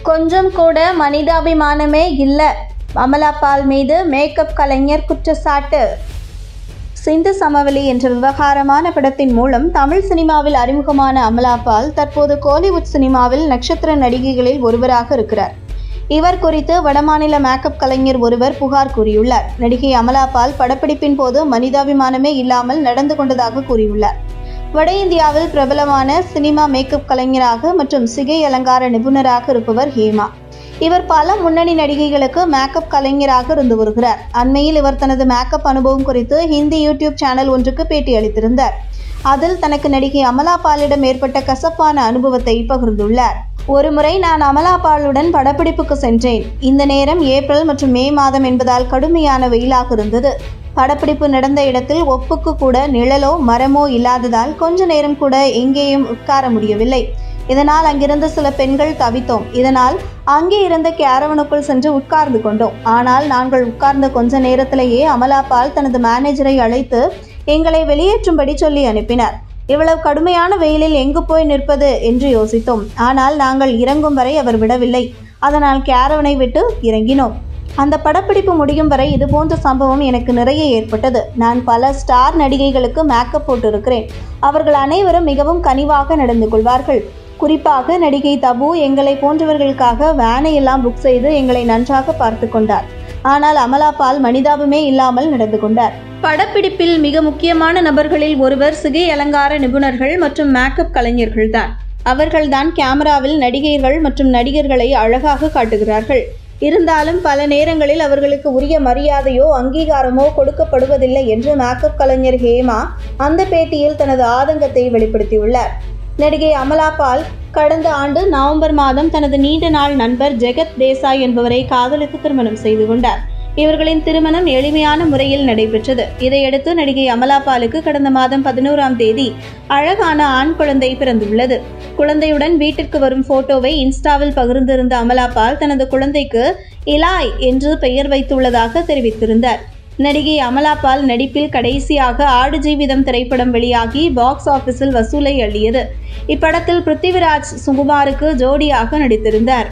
கொஞ்சம் கூட மனிதாபிமானமே இல்ல. அமலா பால் மீது மேக்கப் கலைஞர் குற்றச்சாட்டு. சிந்து சமவெளி என்ற விவகாரமான படத்தின் மூலம் தமிழ் சினிமாவில் அறிமுகமான அமலா பால் தற்போது கோலிவுட் சினிமாவில் நட்சத்திர நடிகைகளில் ஒருவராக இருக்கிறார். இவர் குறித்து வடமாநில மேக்கப் கலைஞர் ஒருவர் புகார் கூறியுள்ளார். நடிகை அமலா பால் படப்பிடிப்பின் போது மனிதாபிமானமே இல்லாமல் நடந்து கொண்டதாக கூறியுள்ளார். வட இந்தியாவில் பிரபலமான சினிமா மேக்கப் கலைஞராக மற்றும் சிகை அலங்கார நிபுணராக இருப்பவர் ஹேமா. இவர் பல முன்னணி நடிகைகளுக்கு மேக்கப் கலைஞராக இருந்து வருகிறார். அண்மையில் இவர் தனது மேக்கப் அனுபவம் குறித்து ஹிந்தி யூடியூப் சேனல் ஒன்றுக்கு பேட்டி அளித்திருந்தார். அதில் தனக்கு நடிகை அமலா பாலிடம் ஏற்பட்ட கசப்பான அனுபவத்தை பகிர்ந்துள்ளார். ஒருமுறை நான் அமலா பாலுடன் படப்பிடிப்புக்கு சென்றேன். இந்த நேரம் ஏப்ரல் மற்றும் மே மாதம் என்பதால் கடுமையான வெயிலாக இருந்தது. படப்பிடிப்பு நடந்த இடத்தில் ஒப்புக்கு கூட நிழலோ மரமோ இல்லாததால் கொஞ்ச நேரம் கூட எங்கேயும் உட்கார முடியவில்லை. இதனால் அங்கிருந்த சில பெண்கள் தவித்தோம். இதனால் அங்கே இருந்த கேரவனுக்குள் சென்று உட்கார்ந்து கொண்டோம். ஆனால் நாங்கள் உட்கார்ந்த கொஞ்ச நேரத்திலேயே அமலா பால் தனது மேனேஜரை அழைத்து எங்களை வெளியேற்றும்படி சொல்லி அனுப்பினார். இவ்வளவு கடுமையான வெயிலில் எங்கு போய் நிற்பது என்று யோசித்தோம். ஆனால் நாங்கள் இறங்கும் வரை அவர் விடவில்லை. அதனால் கேரவனை விட்டு இறங்கினோம். அந்த படப்பிடிப்பு முடியும் வரை இதுபோன்ற சம்பவம் எனக்கு நிறைய ஏற்பட்டது. நான் பல ஸ்டார் நடிகைகளுக்கு மேக்கப் போட்டிருக்கிறேன். அவர்கள் அனைவரும் மிகவும் கனிவாக நடந்து கொள்வார்கள். குறிப்பாக நடிகை தபு எங்களை போன்றவர்களுக்காக வேனை எல்லாம் புக் செய்து எங்களை நன்றாக பார்த்து கொண்டார். ஆனால் அமலா பால் மனிதாபமே இல்லாமல் நடந்து கொண்டார். படப்பிடிப்பில் மிக முக்கியமான நபர்களில் ஒருவர் சிகை அலங்கார நிபுணர்கள் மற்றும் மேக்கப் கலைஞர்கள்தான். அவர்கள்தான் கேமராவில் நடிகைகள் மற்றும் நடிகர்களை அழகாக காட்டுகிறார்கள். இருந்தாலும் பல நேரங்களில் அவர்களுக்கு உரிய மரியாதையோ அங்கீகாரமோ கொடுக்கப்படுவதில்லை என்று மேக்கப் கலைஞர் ஹேமா அந்த பேட்டியில் தனது ஆதங்கத்தை வெளிப்படுத்தியுள்ளார். நடிகை அமலா பால் கடந்த ஆண்டு நவம்பர் மாதம் தனது நீண்ட நாள் நண்பர் ஜெகத் தேசாய் என்பவரை காதலித்து திருமணம் செய்து கொண்டார். இவர்களின் திருமணம் எளிமையான முறையில் நடைபெற்றது. இதையடுத்து நடிகை அமலா பாலுக்கு கடந்த மாதம் 11ஆம் தேதி அழகான ஆண் குழந்தை பிறந்துள்ளது. குழந்தையுடன் வீட்டிற்கு வரும் போட்டோவை இன்ஸ்டாவில் பகிர்ந்திருந்த அமலா பால் தனது குழந்தைக்கு இலாய் என்று பெயர் வைத்துள்ளதாக தெரிவித்திருந்தார். நடிகை அமலா பால் நடிப்பில் கடைசியாக ஆடு ஜீவிதம் திரைப்படம் வெளியாகி பாக்ஸ் ஆபீஸில் வசூலை அள்ளியது. இப்படத்தில் பிருத்திவிராஜ் சுகுமாருக்கு ஜோடியாக நடித்திருந்தார்.